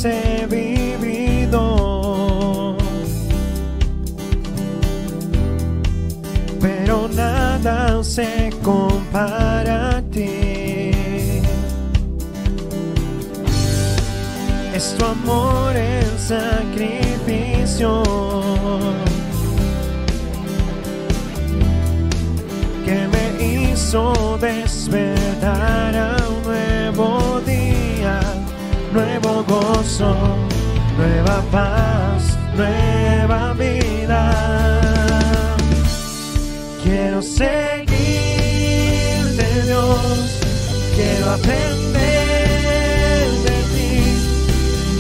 he vivido, pero nada se compara a ti. Es tu amor el sacrificio que me hizo despertar a un nuevo día, nuevo gozo, nueva paz, nueva vida. Quiero seguirte, Dios, quiero aprender de ti.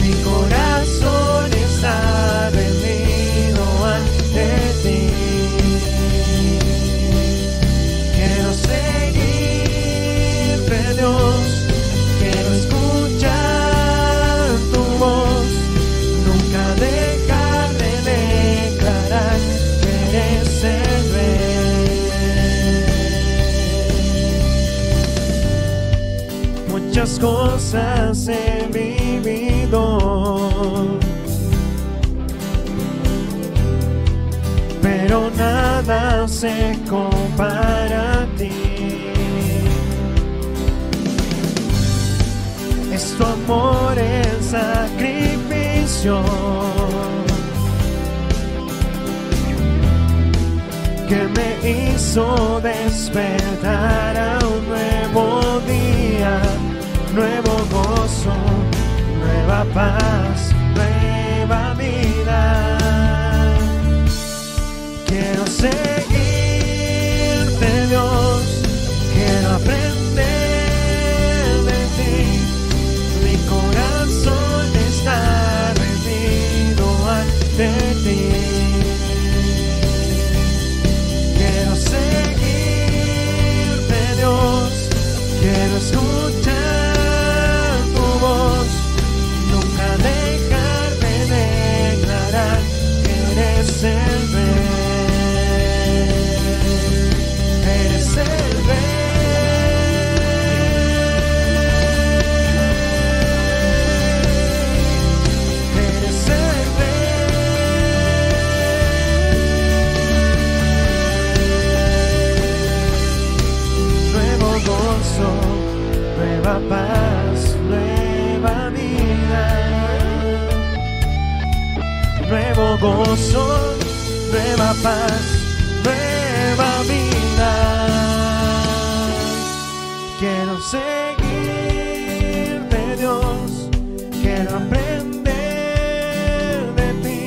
Mi corazón está rendido ante ti. Quiero seguirte, Dios, quiero escuchar tu voz, nunca dejar de declarar que eres el Rey. Muchas cosas he vivido, pero nada se compara a ti. Es tu amor el sacrificio que me hizo despertar a un nuevo día, nuevo gozo, nueva paz, nueva vida. Quiero seguirte, Dios, quiero aprender de ti. Mi corazón está rendido ante ti. Quiero seguirte, Dios, quiero escuchar tu voz, nunca dejar de declarar que eres el Rey. Eres el Rey. Eres el Rey. Nuevo gozo, nueva paz, nueva vida. Nuevo gozo, nueva paz, nueva vida. Quiero seguirte, Dios, quiero aprender de ti.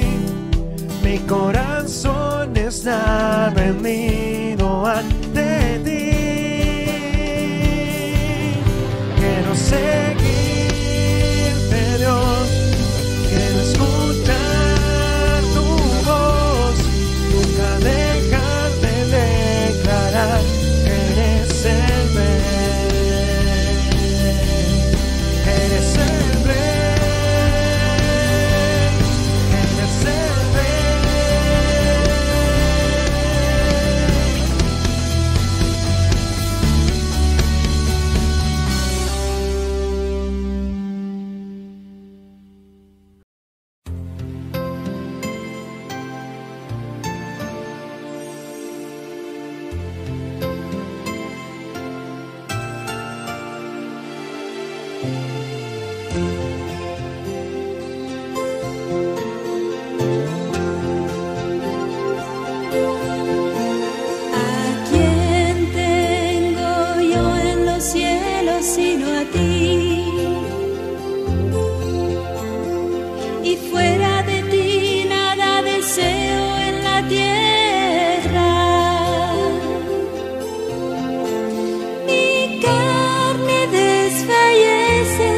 Mi corazón está rendido ante ti. Quiero seguirte, Dios, quiero escuchar tu voz, nunca dejar de declarar que eres el Rey. Eres el Rey. Eres el Mi carne desfallece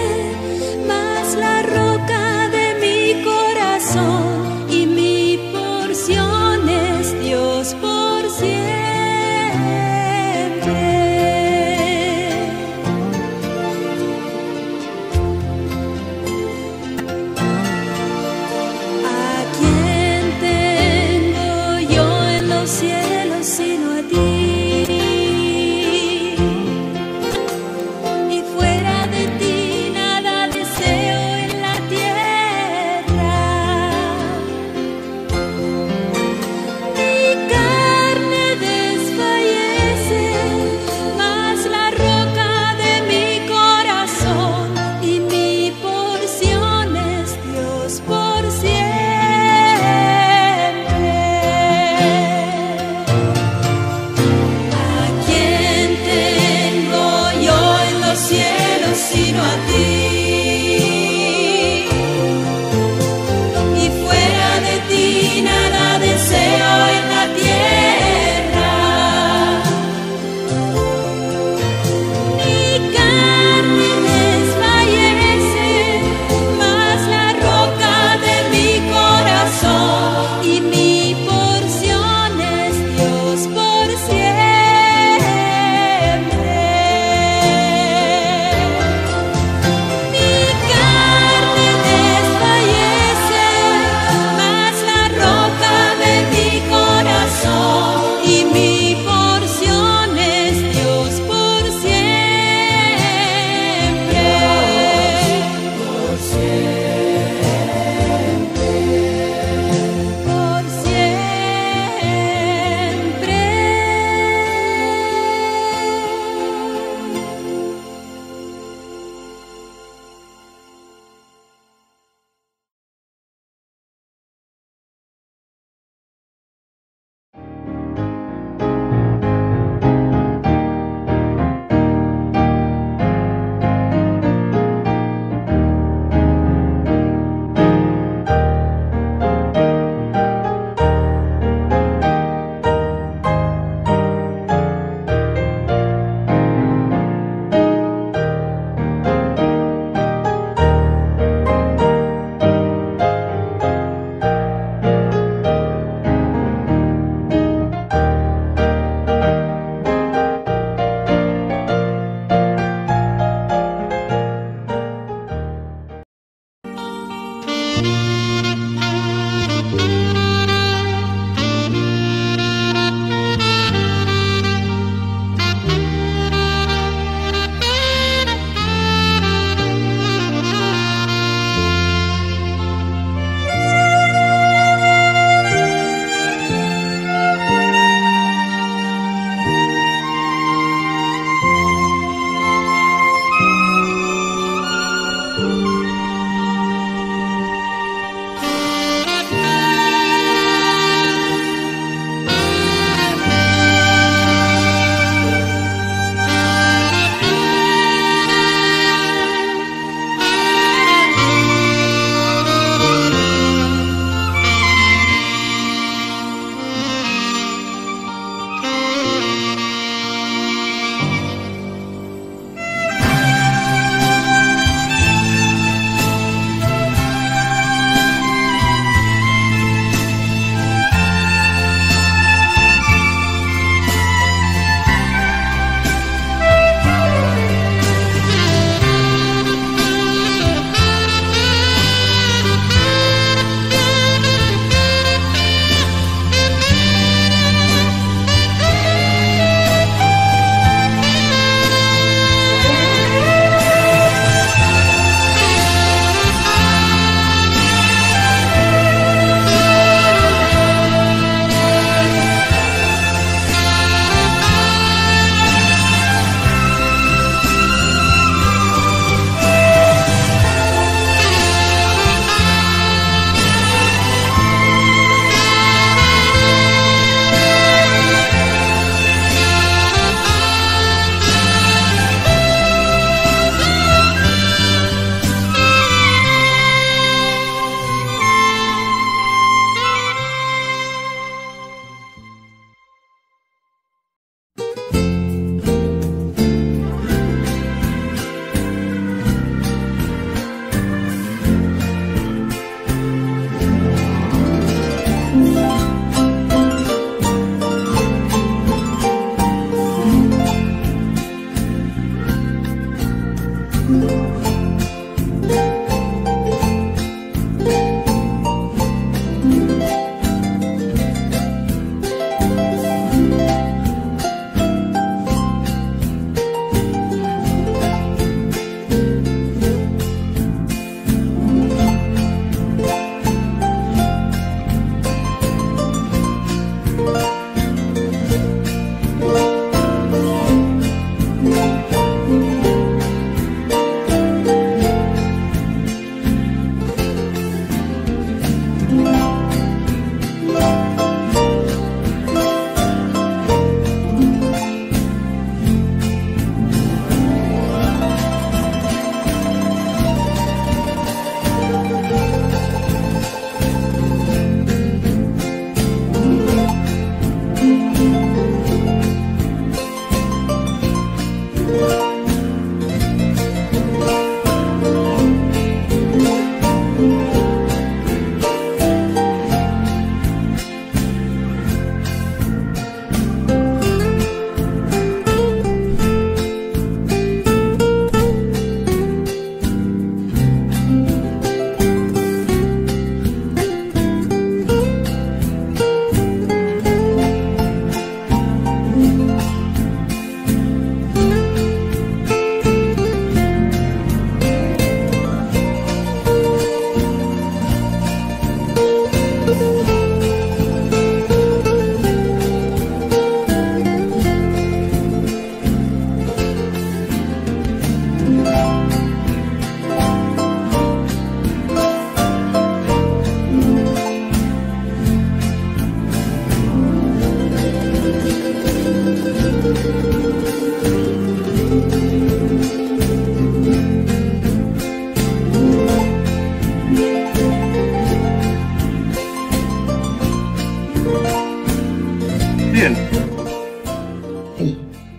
y mi porción es Dios por siempre. Por siempre. Por siempre.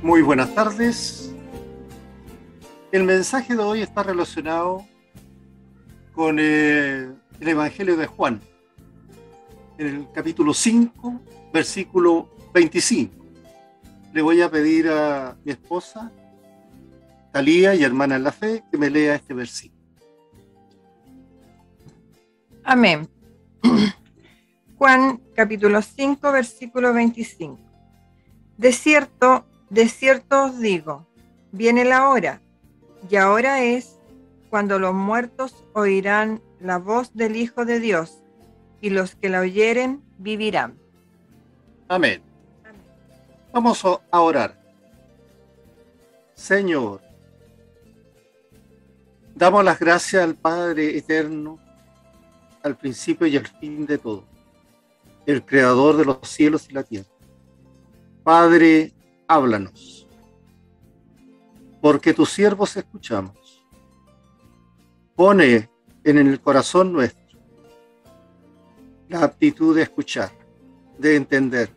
Muy buenas tardes. El mensaje de hoy está relacionado con el Evangelio de Juan, en el capítulo 5, versículo 25. Le voy a pedir a mi esposa, Talía y hermana en la fe, que me lea este versículo. Amén. Juan capítulo 5, versículo 25. De cierto os digo, viene la hora, y ahora es, cuando los muertos oirán la voz del Hijo de Dios, y los que la oyeren vivirán. Amén. Vamos a orar. Señor, damos las gracias al Padre eterno, al principio y al fin de todo, el creador de los cielos y la tierra. Padre, háblanos, porque tus siervos escuchamos. Pone en el corazón nuestro la aptitud de escuchar, de entender.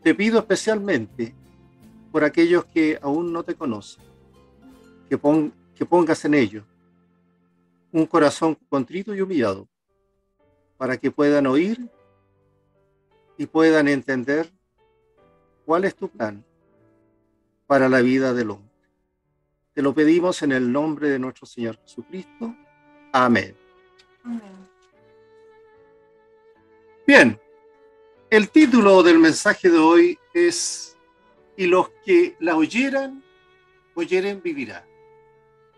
Te pido especialmente por aquellos que aún no te conocen, que pongas en ellos un corazón contrito y humillado, para que puedan oír y puedan entender cuál es tu plan para la vida del hombre. Te lo pedimos en el nombre de nuestro Señor Jesucristo. Amén. Amén. Bien, el título del mensaje de hoy es "Y los que la oyeren, vivirán".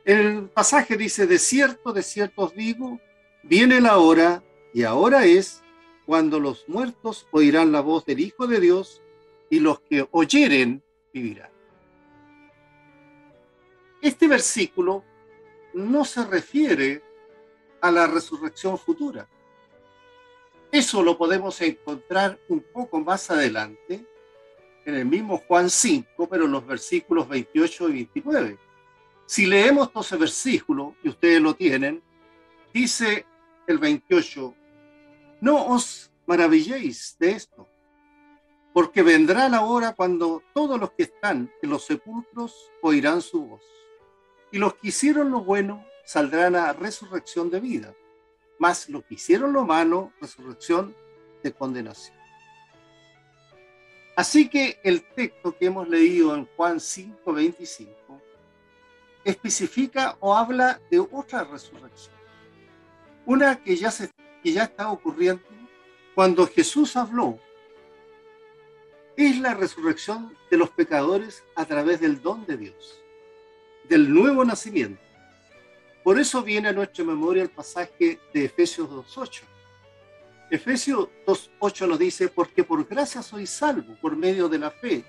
El pasaje dice: de cierto os digo, viene la hora, y ahora es, cuando los muertos oirán la voz del Hijo de Dios, y los que oyeren vivirán. Este versículo no se refiere a la resurrección futura. Eso lo podemos encontrar un poco más adelante, en el mismo Juan 5, pero en los versículos 28 y 29. Si leemos todo ese versículo, y ustedes lo tienen, dice el 28, no os maravilléis de esto, porque vendrá la hora cuando todos los que están en los sepulcros oirán su voz, y los que hicieron lo bueno saldrán a resurrección de vida, mas los que hicieron lo malo, resurrección de condenación. Así que el texto que hemos leído en Juan 5:25 especifica o habla de otra resurrección, una que ya está ocurriendo cuando Jesús habló. Es la resurrección de los pecadores a través del don de Dios, del nuevo nacimiento. Por eso viene a nuestra memoria el pasaje de Efesios 2:8. Efesios 2:8 nos dice: porque por gracia sois salvos por medio de la fe,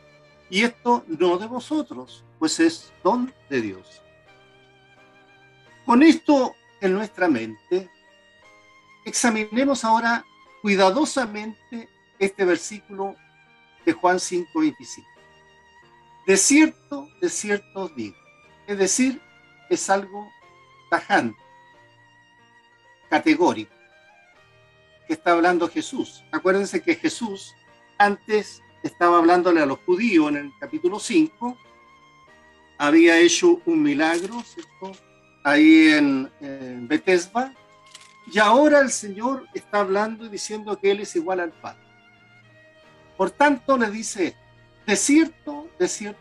y esto no de vosotros, pues es don de Dios. Con esto en nuestra mente, examinemos ahora cuidadosamente este versículo de Juan 5:25. De cierto os digo. Es decir, es algo tajante, categórico, que está hablando Jesús. Acuérdense que Jesús antes estaba hablándole a los judíos en el capítulo 5, había hecho un milagro, ¿cierto?, ahí en Betesda, y ahora el Señor está hablando y diciendo que Él es igual al Padre. Por tanto, le dice: de cierto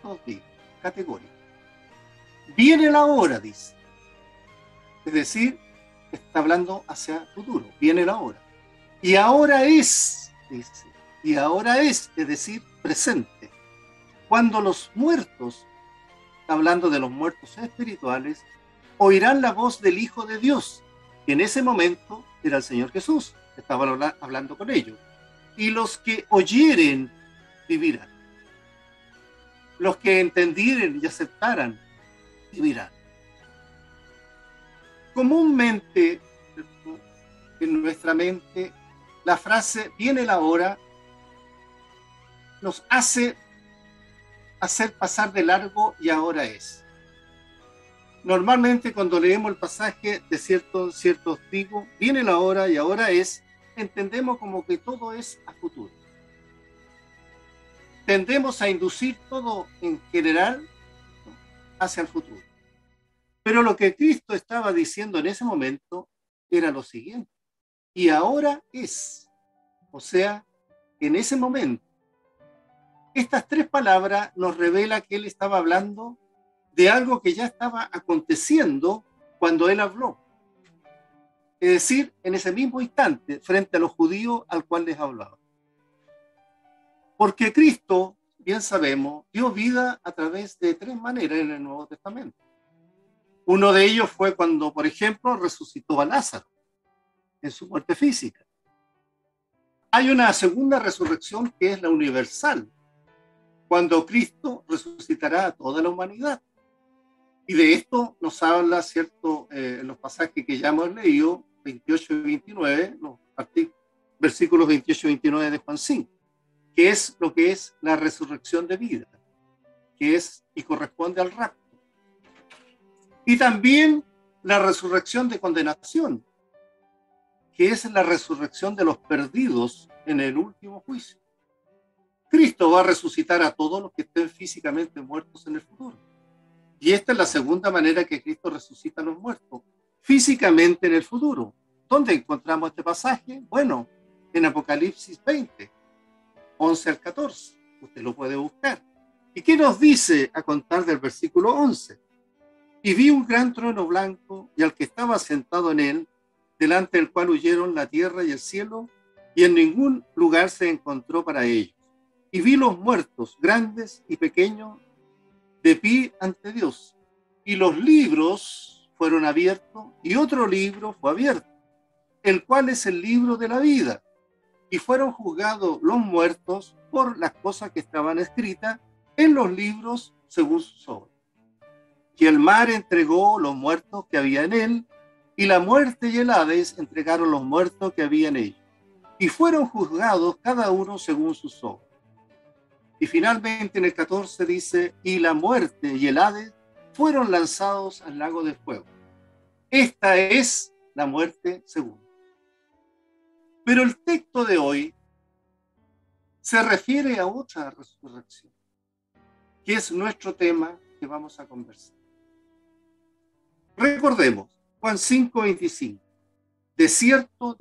os digo, categórico. Viene la hora, dice. Es decir, está hablando hacia futuro, viene la hora. Y ahora es, dice, es decir, presente. Cuando los muertos, está hablando de los muertos espirituales, oirán la voz del Hijo de Dios, que en ese momento era el Señor Jesús, estaba hablando con ellos. Y los que oyeren vivirán. Los que entendieren y aceptaran vivirán. Comúnmente en nuestra mente la frase "viene la hora" nos hace hacer pasar de largo "y ahora es". Normalmente cuando leemos el pasaje de cierto os digo, viene la hora y ahora es, entendemos como que todo es a futuro. tendemos a inducir todo en general hacia el futuro. Pero lo que Cristo estaba diciendo en ese momento era lo siguiente: y ahora es. O sea, en ese momento. Estas tres palabras nos revelan que él estaba hablando de algo que ya estaba aconteciendo cuando él habló. Es decir, en ese mismo instante, frente a los judíos al cual les hablaba. Porque Cristo, bien sabemos, dio vida a través de tres maneras en el Nuevo Testamento. Uno de ellos fue cuando, por ejemplo, resucitó a Lázaro en su muerte física. Hay una segunda resurrección que es la universal, cuando Cristo resucitará a toda la humanidad. Y de esto nos habla, ¿cierto?, en los pasajes que ya hemos leído, 28 y 29, los versículos 28 y 29 de Juan 5, que es lo que es la resurrección de vida, que es y corresponde al rapto. Y también la resurrección de condenación, que es la resurrección de los perdidos en el último juicio. Cristo va a resucitar a todos los que estén físicamente muertos en el futuro. Y esta es la segunda manera que Cristo resucita a los muertos, físicamente en el futuro. ¿Dónde encontramos este pasaje? Bueno, en Apocalipsis 20, 11 al 14. Usted lo puede buscar. ¿Y qué nos dice a contar del versículo 11? Y vi un gran trono blanco y al que estaba sentado en él, delante del cual huyeron la tierra y el cielo, y en ningún lugar se encontró para ellos. Y vi los muertos, grandes y pequeños, de pie ante Dios. Y los libros fueron abiertos, y otro libro fue abierto, el cual es el libro de la vida. Y fueron juzgados los muertos por las cosas que estaban escritas en los libros según sus obras. Y el mar entregó los muertos que había en él, y la muerte y el Hades entregaron los muertos que había en ellos. Y fueron juzgados cada uno según sus obras. Y finalmente en el 14 dice, y la muerte y el Hades fueron lanzados al lago de fuego. Esta es la muerte segunda. Pero el texto de hoy se refiere a otra resurrección, que es nuestro tema que vamos a conversar. Recordemos, Juan 5:25. De cierto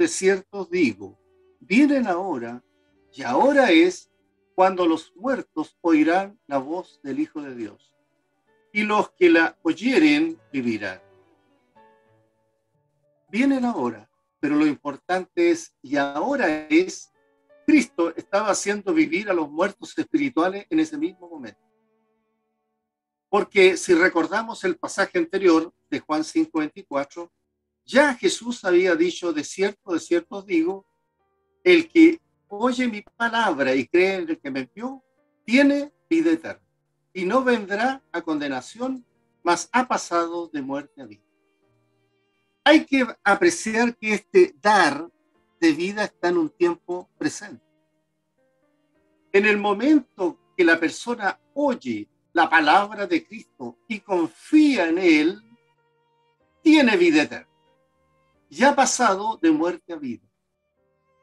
os digo, viene la hora, y ahora es, cuando los muertos oirán la voz del Hijo de Dios, y los que la oyeren vivirán. Viene la hora, pero lo importante es, y ahora es, Cristo estaba haciendo vivir a los muertos espirituales en ese mismo momento. Porque si recordamos el pasaje anterior de Juan 5:24, ya Jesús había dicho, de cierto os digo, el que oye mi palabra y cree en el que me envió, tiene vida eterna, y no vendrá a condenación, mas ha pasado de muerte a vida. Hay que apreciar que este dar de vida está en un tiempo presente. En el momento que la persona oye la palabra de Cristo y confía en él, tiene vida eterna. Ya ha pasado de muerte a vida.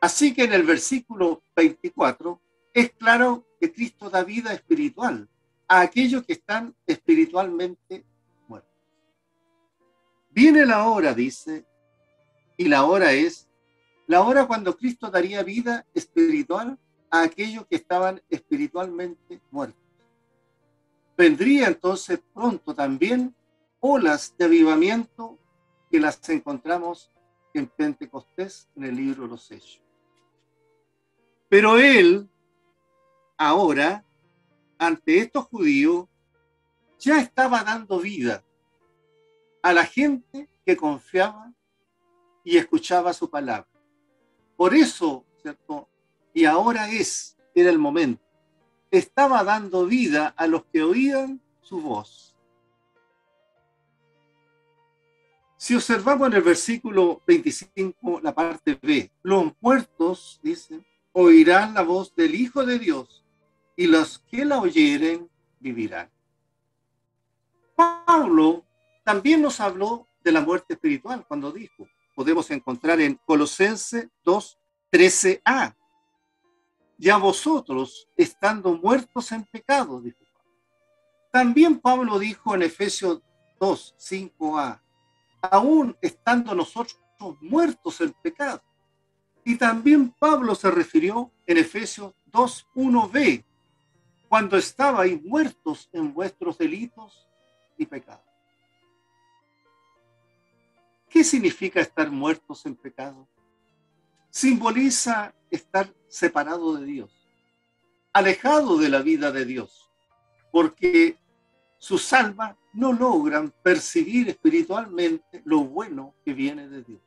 Así que en el versículo 24 es claro que Cristo da vida espiritual a aquellos que están espiritualmente muertos. Viene la hora, dice, y la hora es la hora cuando Cristo daría vida espiritual a aquellos que estaban espiritualmente muertos. Vendría entonces pronto también olas de avivamiento que las encontramos en Pentecostés, en el libro de los Hechos. Pero él, ahora, ante estos judíos, ya estaba dando vida a la gente que confiaba y escuchaba su palabra. Por eso, ¿cierto? Y ahora era el momento. Estaba dando vida a los que oían su voz. Si observamos en el versículo 25, la parte B, los muertos, dice, oirán la voz del Hijo de Dios, y los que la oyeren vivirán. Pablo también nos habló de la muerte espiritual cuando dijo, podemos encontrar en Colosenses 2:13a, y a vosotros, estando muertos en pecado, dijo Pablo. También Pablo dijo en Efesios 2, 5a, aún estando nosotros muertos en pecado. Y también Pablo se refirió en Efesios 2, 1b, cuando estabais muertos en vuestros delitos y pecados. ¿Qué significa estar muertos en pecado? Simboliza estar separado de Dios, alejado de la vida de Dios, porque sus almas no logran percibir espiritualmente lo bueno que viene de Dios.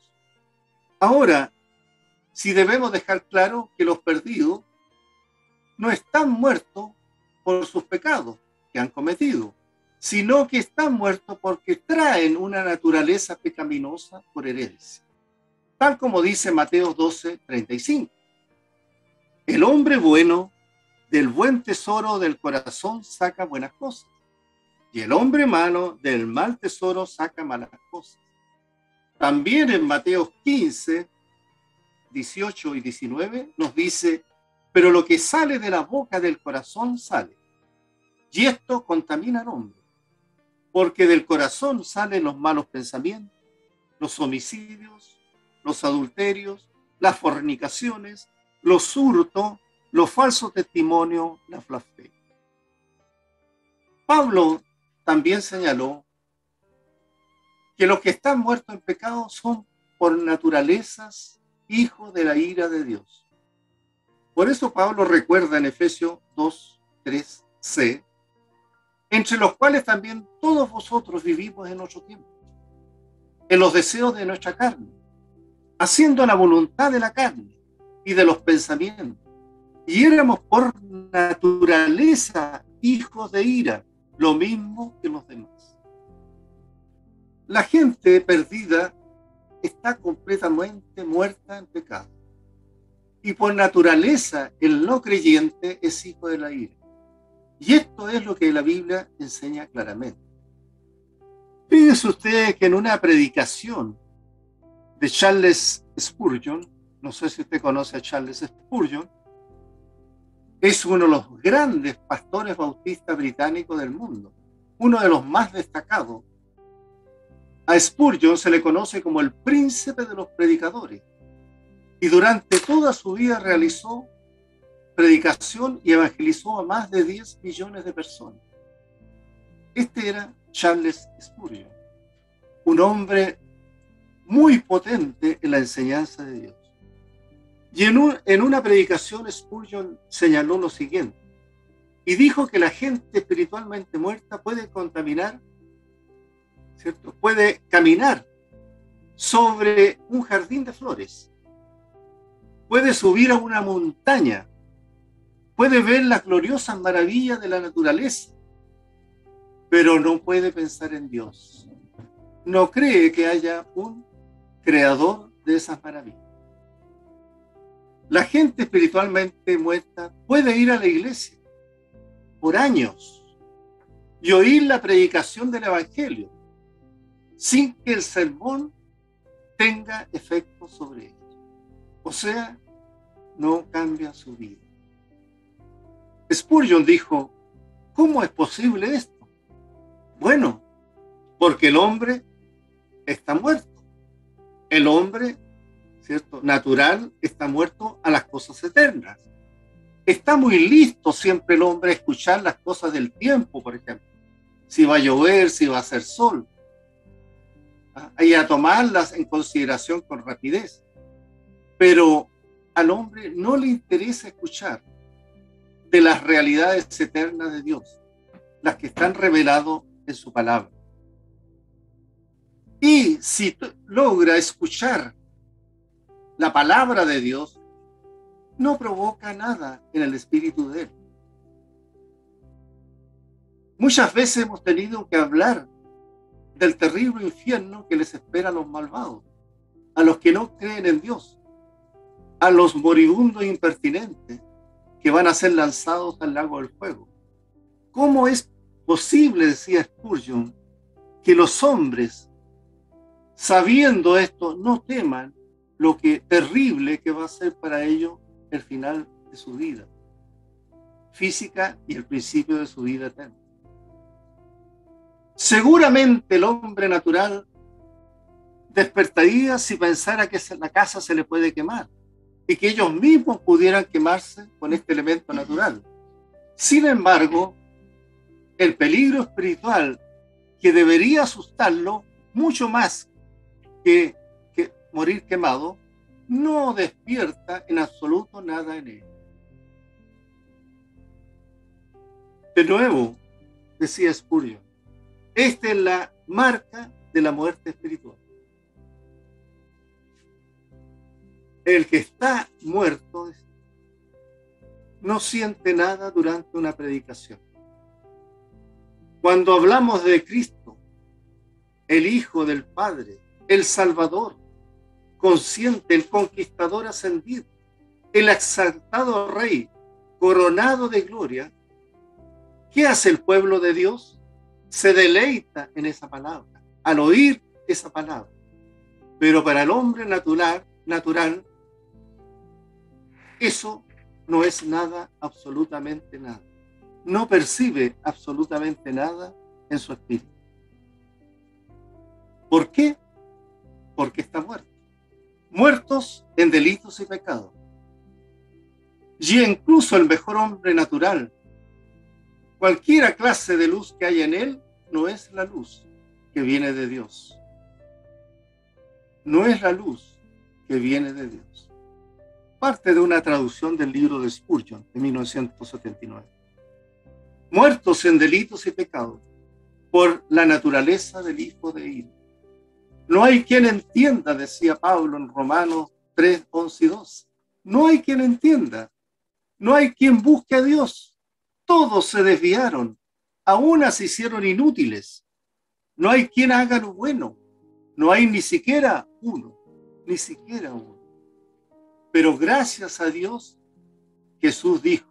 Ahora, si debemos dejar claro que los perdidos no están muertos por sus pecados que han cometido, sino que están muertos porque traen una naturaleza pecaminosa por herencia. Tal como dice Mateo 12, 35. El hombre bueno del buen tesoro del corazón saca buenas cosas, y el hombre malo del mal tesoro saca malas cosas. También en Mateo 15, 18 y 19 nos dice, pero lo que sale de la boca del corazón sale, y esto contamina al hombre, porque del corazón salen los malos pensamientos, los homicidios, los adulterios, las fornicaciones, los hurtos, los falsos testimonios, la blasfemia. Pablo también señaló que los que están muertos en pecado son por naturalezas hijos de la ira de Dios. Por eso Pablo recuerda en Efesios 2, 3c, entre los cuales también todos vosotros vivimos en otro tiempo, en los deseos de nuestra carne, haciendo la voluntad de la carne y de los pensamientos, y éramos por naturaleza hijos de ira, lo mismo que los demás. La gente perdida está completamente muerta en pecado, y por naturaleza el no creyente es hijo de la ira. Y esto es lo que la Biblia enseña claramente. Fíjense ustedes que en una predicación de Charles Spurgeon, no sé si usted conoce a Charles Spurgeon, es uno de los grandes pastores bautistas británicos del mundo, uno de los más destacados. A Spurgeon se le conoce como el príncipe de los predicadores, y durante toda su vida realizó predicación y evangelizó a más de 10 millones de personas. Este era Charles Spurgeon, un hombre muy potente en la enseñanza de Dios. Y en una predicación Spurgeon señaló lo siguiente, y dijo que la gente espiritualmente muerta puede contaminar, ¿cierto? Puede caminar sobre un jardín de flores, puede subir a una montaña, puede ver las gloriosas maravillas de la naturaleza, pero no puede pensar en Dios. No cree que haya un creador de esas maravillas. La gente espiritualmente muerta puede ir a la iglesia por años y oír la predicación del evangelio sin que el sermón tenga efecto sobre ellos. O sea, no cambia su vida. Spurgeon dijo, ¿cómo es posible esto? Bueno, porque el hombre está muerto. El hombre, ¿cierto?, natural está muerto a las cosas eternas. Está muy listo siempre el hombre a escuchar las cosas del tiempo, por ejemplo. Si va a llover, si va a hacer sol. Y a tomarlas en consideración con rapidez. Pero al hombre no le interesa escuchar de las realidades eternas de Dios, las que están reveladas en su palabra. Y si logra escuchar la palabra de Dios, no provoca nada en el espíritu de él. Muchas veces hemos tenido que hablar del terrible infierno que les espera a los malvados, a los que no creen en Dios, a los moribundos impertinentes que van a ser lanzados al lago del fuego. ¿Cómo es posible, decía Spurgeon, que los hombres, sabiendo esto, no teman lo que terrible que va a ser para ellos el final de su vida física y el principio de su vida eterna. Seguramente el hombre natural despertaría si pensara que la casa se le puede quemar y que ellos mismos pudieran quemarse con este elemento natural. Sin embargo, el peligro espiritual que debería asustarlo mucho más que morir quemado, no despierta en absoluto nada en él. De nuevo, decía Spurgeon, esta es la marca de la muerte espiritual. El que está muerto no siente nada durante una predicación. Cuando hablamos de Cristo, el Hijo del Padre, el Salvador, consciente, el conquistador ascendido, el exaltado Rey, coronado de gloria, ¿qué hace el pueblo de Dios? Se deleita en esa palabra, al oír esa palabra. Pero para el hombre natural, eso no es nada, absolutamente nada. No percibe absolutamente nada en su espíritu. ¿Por qué? Porque está muerto. Muertos en delitos y pecados. Y incluso el mejor hombre natural, cualquiera clase de luz que haya en él, no es la luz que viene de Dios. No es la luz que viene de Dios. Parte de una traducción del libro de Spurgeon de 1979. Muertos en delitos y pecados por la naturaleza del hijo de ira. No hay quien entienda, decía Pablo en Romanos 3, 11 y 12. No hay quien entienda. No hay quien busque a Dios. Todos se desviaron. Aún se hicieron inútiles. No hay quien haga lo bueno. No hay ni siquiera uno. Ni siquiera uno. Pero gracias a Dios, Jesús dijo,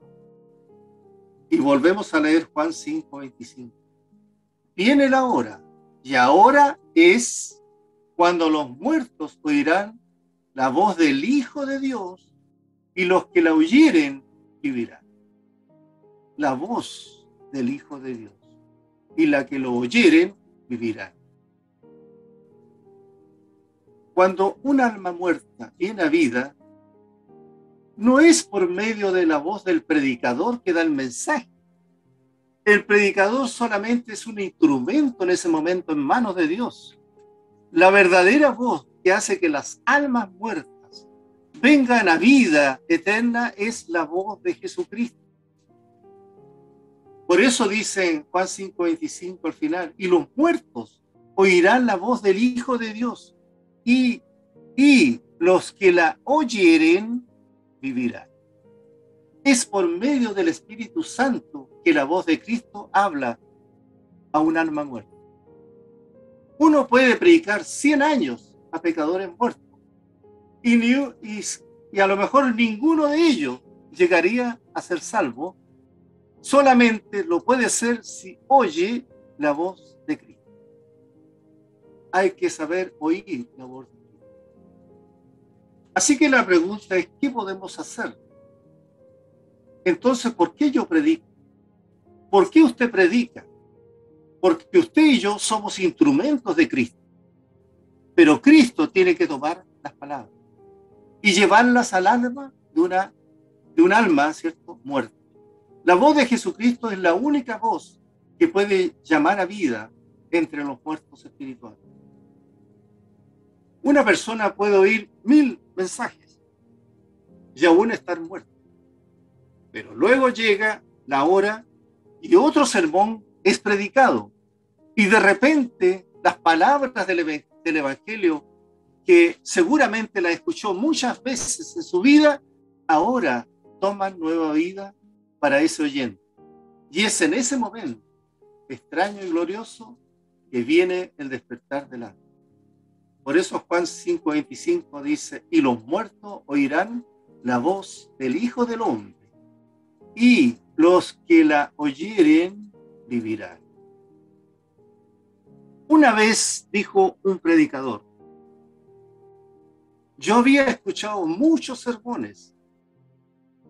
y volvemos a leer Juan 5, 25. Viene la hora, y ahora es cuando los muertos oirán la voz del Hijo de Dios, y los que la oyeren vivirán. La voz del Hijo de Dios, y la que lo oyeren vivirán. Cuando un alma muerta viene a vida, no es por medio de la voz del predicador que da el mensaje. El predicador solamente es un instrumento en ese momento en manos de Dios. La verdadera voz que hace que las almas muertas vengan a vida eterna es la voz de Jesucristo. Por eso dice en Juan 5:25 al final, y los muertos oirán la voz del Hijo de Dios, y los que la oyeren vivirán. Es por medio del Espíritu Santo que la voz de Cristo habla a un alma muerta. Uno puede predicar 100 años a pecadores muertos y a lo mejor ninguno de ellos llegaría a ser salvo. Solamente lo puede ser si oye la voz de Cristo. Hay que saber oír la voz de Cristo. Así que la pregunta es, ¿qué podemos hacer? Entonces, ¿por qué yo predico? ¿Por qué usted predica? Porque usted y yo somos instrumentos de Cristo. Pero Cristo tiene que tomar las palabras y llevarlas al alma de un alma, ¿cierto?, muerta. La voz de Jesucristo es la única voz que puede llamar a vida entre los muertos espirituales. Una persona puede oír 1000 mensajes y aún estar muerto. Pero luego llega la hora y otro sermón es predicado. Y de repente las palabras del Evangelio, que seguramente las escuchó muchas veces en su vida, ahora toman nueva vida para ese oyente. Y es en ese momento extraño y glorioso que viene el despertar del alma. Por eso Juan 5:25 dice, y los muertos oirán la voz del Hijo del Hombre, y los que la oyeren vivirán. Una vez dijo un predicador, yo había escuchado muchos sermones,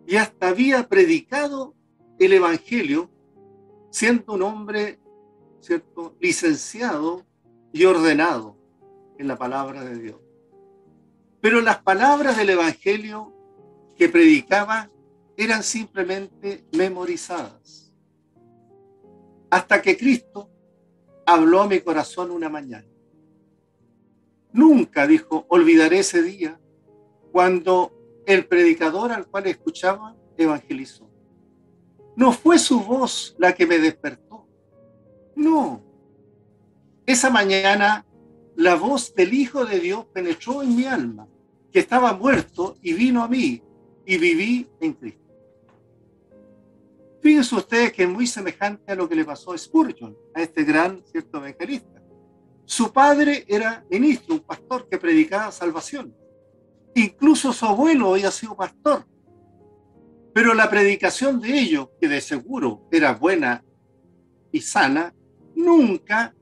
y hasta había predicado el Evangelio siendo un hombre, ¿cierto?, licenciado y ordenado en la palabra de Dios. Pero las palabras del Evangelio que predicaba eran simplemente memorizadas. Hasta que Cristo habló a mi corazón una mañana. Nunca, dijo, olvidaré ese día cuando el predicador al cual escuchaba evangelizó. No fue su voz la que me despertó. No. Esa mañana la voz del Hijo de Dios penetró en mi alma, que estaba muerto, y vino a mí, y viví en Cristo. Fíjense ustedes que es muy semejante a lo que le pasó a Spurgeon, a este gran, cierto, evangelista. Su padre era ministro, un pastor que predicaba salvación. Incluso su abuelo había sido pastor. Pero la predicación de ellos, que de seguro era buena y sana, nunca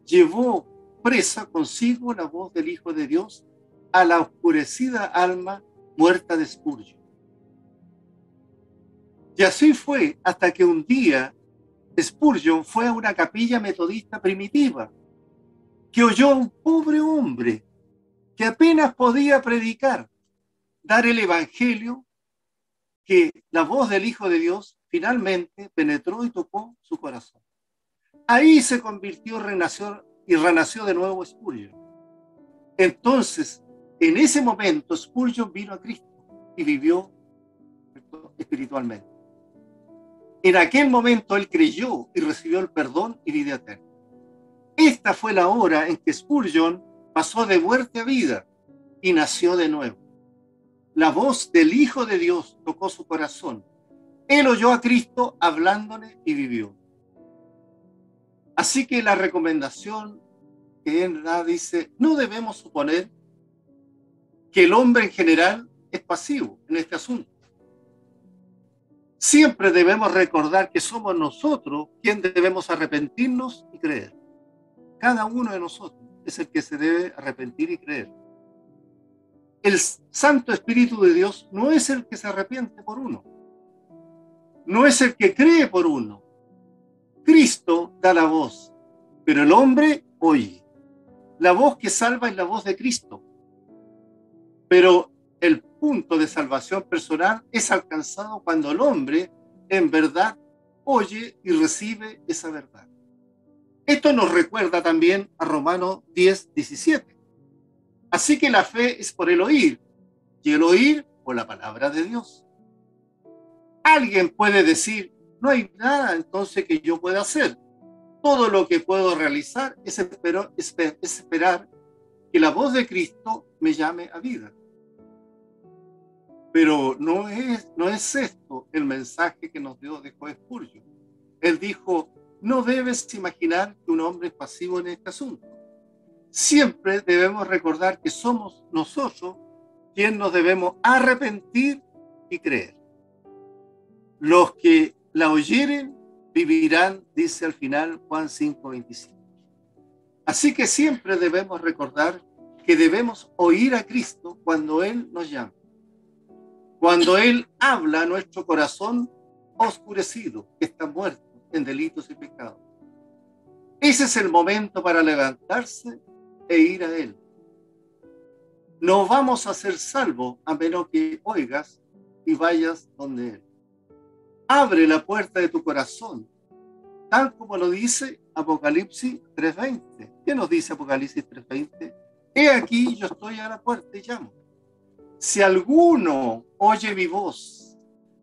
llevó presa consigo la voz del Hijo de Dios a la oscurecida alma muerta de Spurgeon. Y así fue hasta que un día Spurgeon fue a una capilla metodista primitiva, que oyó a un pobre hombre que apenas podía predicar, dar el Evangelio, que la voz del Hijo de Dios finalmente penetró y tocó su corazón. Ahí se convirtió, renació de nuevo Spurgeon. Entonces, en ese momento, Spurgeon vino a Cristo y vivió espiritualmente. En aquel momento él creyó y recibió el perdón y vida eterna. Esta fue la hora en que Spurgeon pasó de muerte a vida y nació de nuevo. La voz del Hijo de Dios tocó su corazón. Él oyó a Cristo hablándole y vivió. Así que la recomendación que él da dice, no debemos suponer que el hombre en general es pasivo en este asunto. Siempre debemos recordar que somos nosotros quienes debemos arrepentirnos y creer. Cada uno de nosotros es el que se debe arrepentir y creer. El Santo Espíritu de Dios no es el que se arrepiente por uno. No es el que cree por uno. Cristo da la voz, pero el hombre oye. La voz que salva es la voz de Cristo. Pero el punto de salvación personal es alcanzado cuando el hombre en verdad oye y recibe esa verdad. Esto nos recuerda también a Romanos 10:17. Así que la fe es por el oír, y el oír por la palabra de Dios. Alguien puede decir, no hay nada entonces que yo pueda hacer. Todo lo que puedo realizar es esperar que la voz de Cristo me llame a vida. Pero no es esto el mensaje que nos dejó Spurgeon. Él dijo, no debes imaginar que un hombre es pasivo en este asunto. Siempre debemos recordar que somos nosotros quienes nos debemos arrepentir y creer. Los que la oyeren vivirán, dice al final Juan 5:25. Así que siempre debemos recordar que debemos oír a Cristo cuando Él nos llama. Cuando Él habla a nuestro corazón oscurecido, que está muerto en delitos y pecados. Ese es el momento para levantarse e ir a Él. No vamos a ser salvos a menos que oigas y vayas donde Él. Abre la puerta de tu corazón, tal como lo dice Apocalipsis 3:20. ¿Qué nos dice Apocalipsis 3:20? He aquí, yo estoy a la puerta y llamo. Si alguno oye mi voz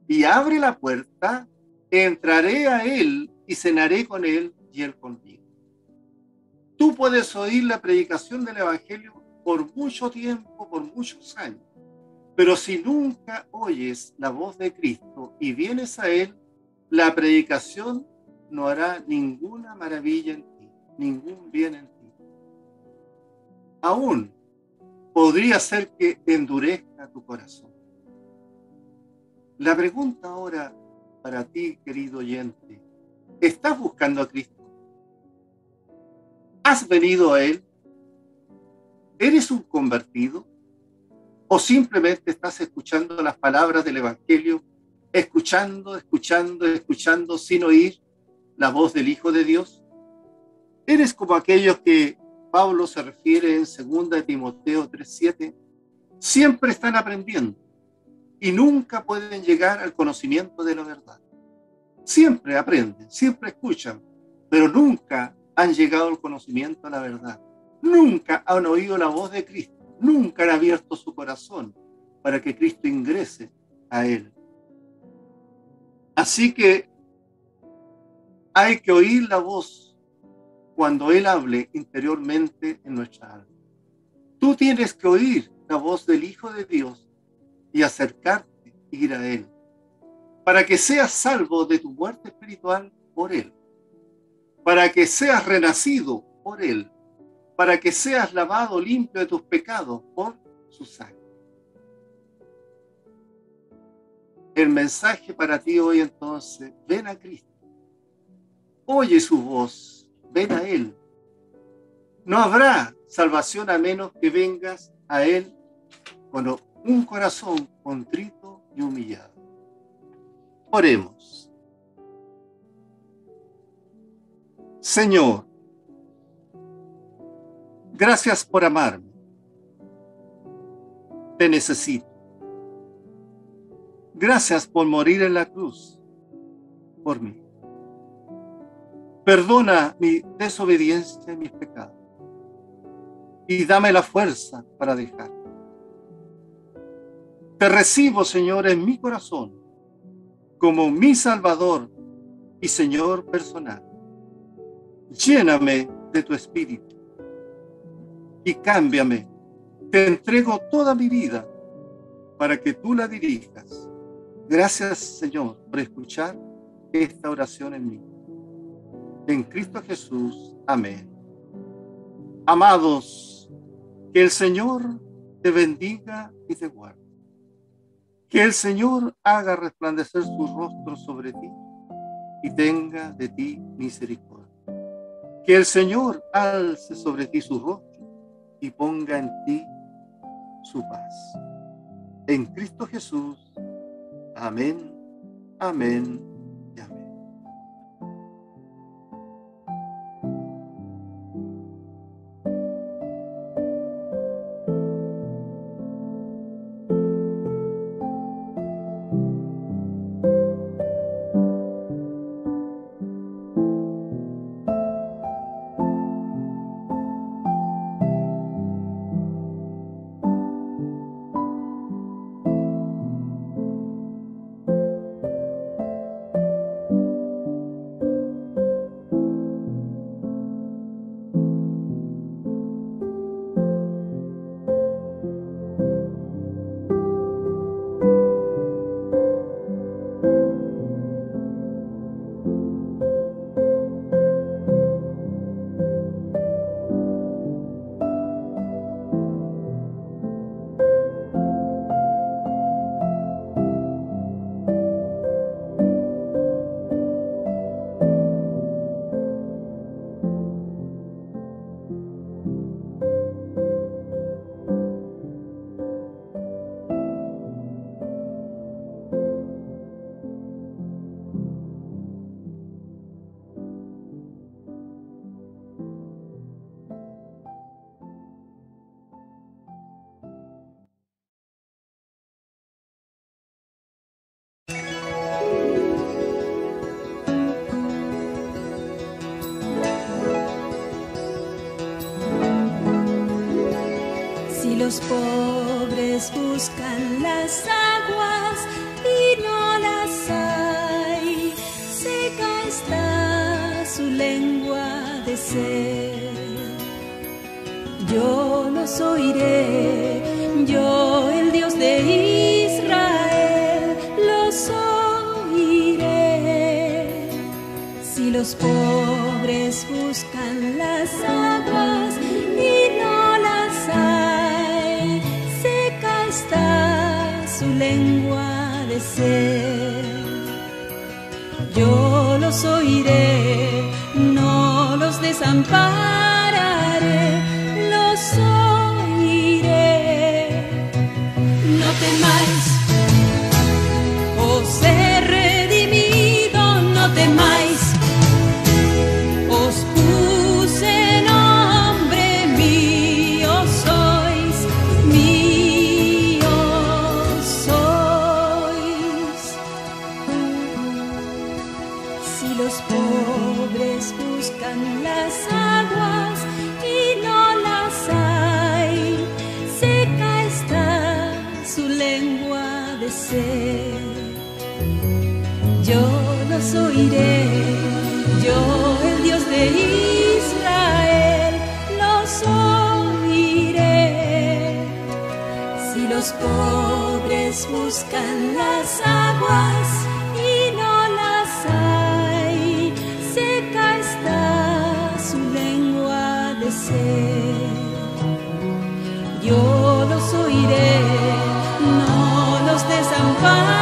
y abre la puerta, entraré a él y cenaré con él y él conmigo. Tú puedes oír la predicación del Evangelio por mucho tiempo, por muchos años, pero si nunca oyes la voz de Cristo y vienes a él, la predicación no hará ninguna maravilla en ti, ningún bien en ti. Aún podría ser que endurezca tu corazón. La pregunta ahora para ti, querido oyente, ¿estás buscando a Cristo? ¿Has venido a Él? ¿Eres un convertido? ¿O simplemente estás escuchando las palabras del Evangelio, escuchando sin oír la voz del Hijo de Dios? ¿Eres como aquellos que Pablo se refiere en 2 Timoteo 3:7? Siempre están aprendiendo y nunca pueden llegar al conocimiento de la verdad. Siempre aprenden, siempre escuchan, pero nunca han llegado al conocimiento de la verdad. Nunca han oído la voz de Cristo. Nunca han abierto su corazón para que Cristo ingrese a él. Así que hay que oír la voz cuando Él hable interiormente en nuestra alma. Tú tienes que oír la voz del Hijo de Dios y acercarte, ir a Él, para que seas salvo de tu muerte espiritual por Él, para que seas renacido por Él, para que seas lavado limpio de tus pecados por su sangre. El mensaje para ti hoy entonces: ven a Cristo, oye su voz, ven a Él. No habrá salvación a menos que vengas a Él con un corazón contrito y humillado. Oremos. Señor, gracias por amarme. Te necesito. Gracias por morir en la cruz por mí. Perdona mi desobediencia y mis pecados. Y dame la fuerza para dejar. Te recibo, Señor, en mi corazón como mi Salvador y Señor personal. Lléname de tu Espíritu y cámbiame. Te entrego toda mi vida para que tú la dirijas. Gracias, Señor, por escuchar esta oración en mí. En Cristo Jesús. Amén. Amados, que el Señor te bendiga y te guarde. Que el Señor haga resplandecer su rostro sobre ti y tenga de ti misericordia. Que el Señor alce sobre ti su rostro y ponga en ti su paz. En Cristo Jesús. Amén, amén y amén. Los pobres buscan las aguas y no las hay. Seca está su lengua de sed. Yo los oiré, yo el Dios de Israel, los oiré. Si los pobres buscan las aguas y no las hay, está su lengua de sed. Yo los oiré, no los desampararé, los oiré. pobres buscan las aguas y no las hay, seca está su lengua de sed. Yo los oiré, yo el Dios de Israel, los oiré. Si los pobres buscan las aguas y no las hay, seca está su lengua de sed. Yo los oiré, no los desampararé.